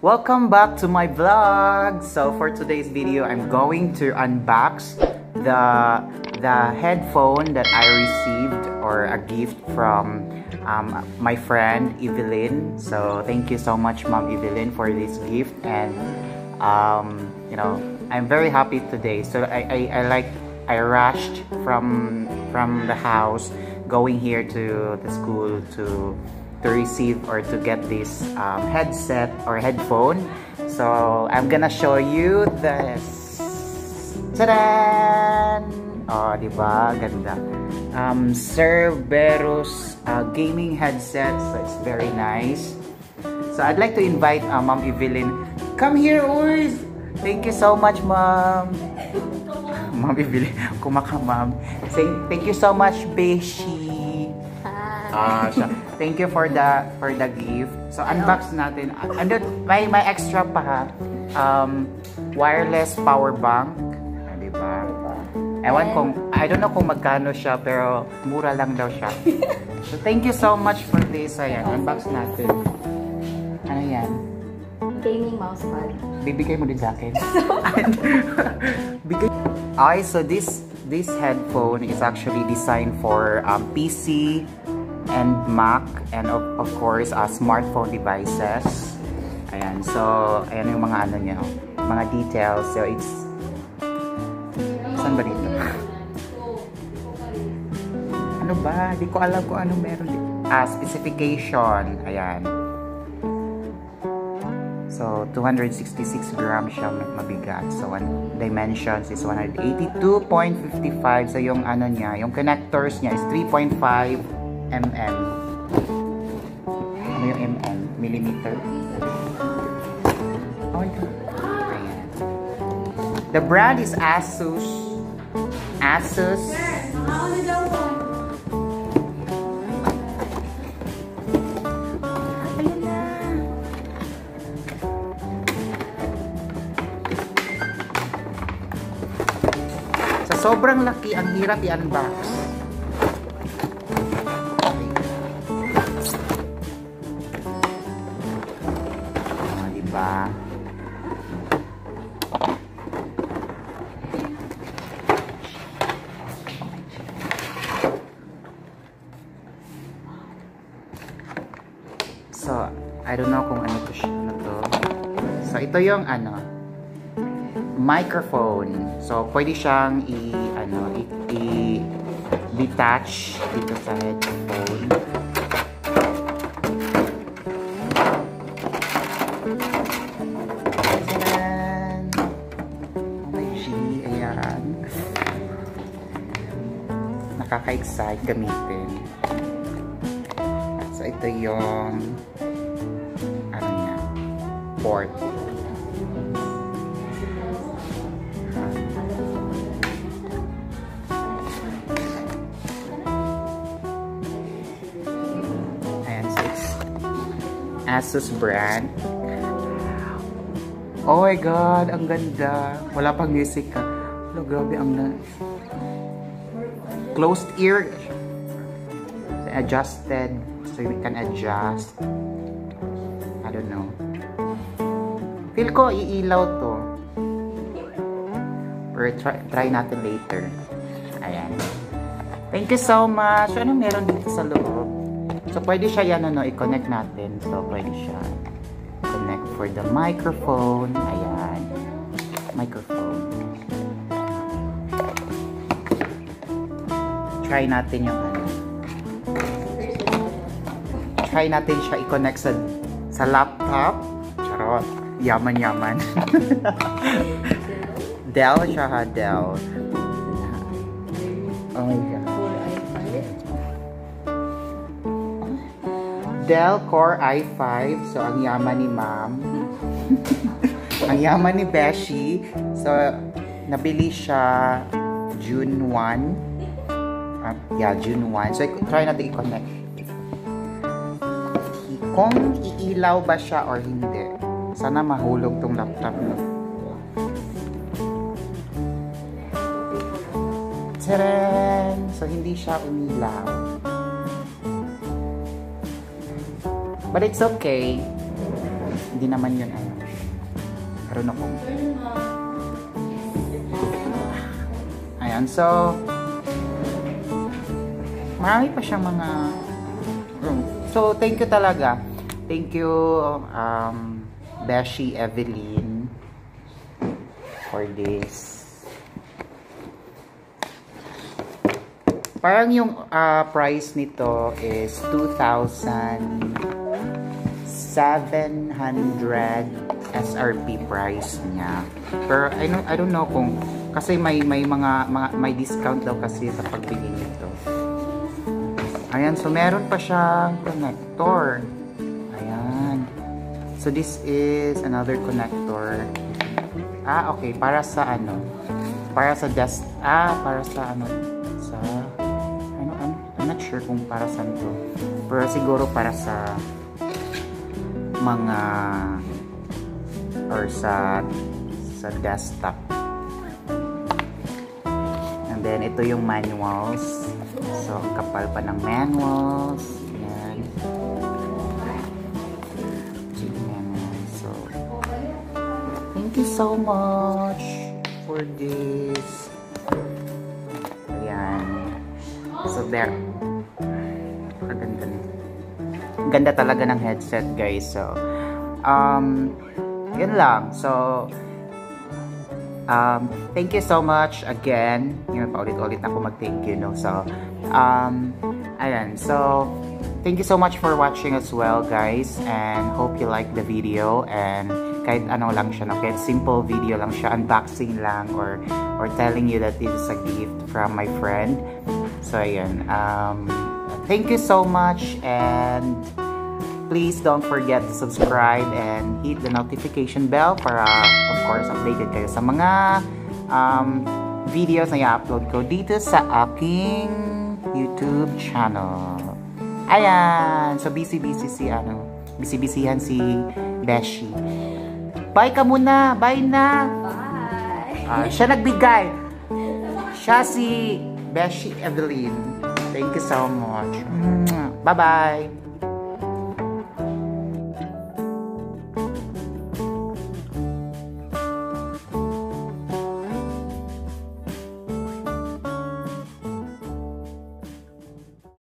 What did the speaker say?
Welcome back to my vlog. So for today's video, I'm going to unbox the headphone that I received, or a gift from my friend Evelyn. So thank you so much, Mom Evelyn, for this gift. And you know, I'm very happy today. So I rushed from the house going here to the school to receive or to get this headset or headphone. So I'm gonna show you this. Tadaan! Oh, diba? Ganda. Cerberus gaming headset. So it's very nice. So I'd like to invite Mom Evelyn. Come here, Urs! Thank you so much, Mom. Mom Evelyn, kumakamam. Saying thank you so much, Beshi. Thank you for the gift. So unbox natin. May extra pa wireless power bank, diba? I don't know kung magkano siya, pero mura lang daw siya. So thank you so much for this. Ayan, unbox natin. Ano yan? Gaming mousepad. Bibigay mo din sa akin. Okay, so this headphone is actually designed for PC and Mac, and of course smartphone devices. Ayan, so ayan yung mga ano niya, mga details. So it's, saan ba dito? Ano ba? Di ko alam kung ano meron dito. Specification. Ayan. So 266 grams siya, mabigat. So dimensions is 182.55. So yung ano niya, yung connectors niya is 3.5 mm. Ano yung mm? Millimeter? Oh, ayan. The brand is ASUS. ASUS. Ayan na. Sa sobrang laki, ang hirap i-unbox. So, I don't know kung ano to siya na to. So, ito yung ano, microphone. So, pwede siyang i-detach dito sa headphone. Nakaka-excite gamitin. So ito yung ano niya, port. Ayan, so it's ASUS brand. Oh my god, ang ganda. Wala pang music ka. Hello, grabe ang closed ear, adjusted, so we can adjust. I don't know. Feel ko iilaw to, pero try natin later. Ayan. Thank you so much. Ano meron dito sa loob? So pwede siya yan, i-connect natin. So pwede siya connect for the microphone. Ayan, microphone. Try natin yung ano. Try natin siya i-connect sa laptop. Charot. Yaman-yaman. Dell siya ha, Dell. Oh my God. Dell Core i5. So, ang yaman ni Ma'am. Ang yaman ni Beshi. So, nabili siya June 1. June 1. So, try natin i-connect. Kung iilaw ba siya or hindi. Sana mahulog tong laptop mo. Tcharan! So, hindi siya umilaw. But it's okay. Hindi naman yun ano. Karoon ako. Ayan, so marami pa siyang mga so thank you talaga. Thank you Beshi Evelyn for this. Parang yung price nito is 2,700 SRP price niya. Pero I don't know kung kasi may may discount daw kasi sa pagbili nito. Ayan, so meron pa siyang connector. Ayan. So this is another connector. Okay, para sa ano? Para sa desk, para sa ano? Sa I'm not sure kung para saan to. Pero siguro para sa mga or sa desktop. And then ito yung manuals. So ang kapal pa ng manuals. Yan. So thank you so much for this. Ayan. So there. Ganda talaga ng headset, guys. So yun lang. So thank you so much again. Yun, paulit-ulit ako mag-thank you, no? So ayan. So thank you so much for watching as well, guys, and hope you like the video. And kahit ano lang siya, no? Kahit simple video lang siya, unboxing lang, or telling you that this is a gift from my friend. So ayan, thank you so much, and please don't forget to subscribe and hit the notification bell para, of course, updated kayo sa mga videos na i-upload ko dito sa aking YouTube channel. Ayan! So, busy-busyhan si Beshi. Bye ka muna! Bye na! Bye! Siya nagbigay. Siya si Beshi Evelyn. Thank you so much. Bye-bye!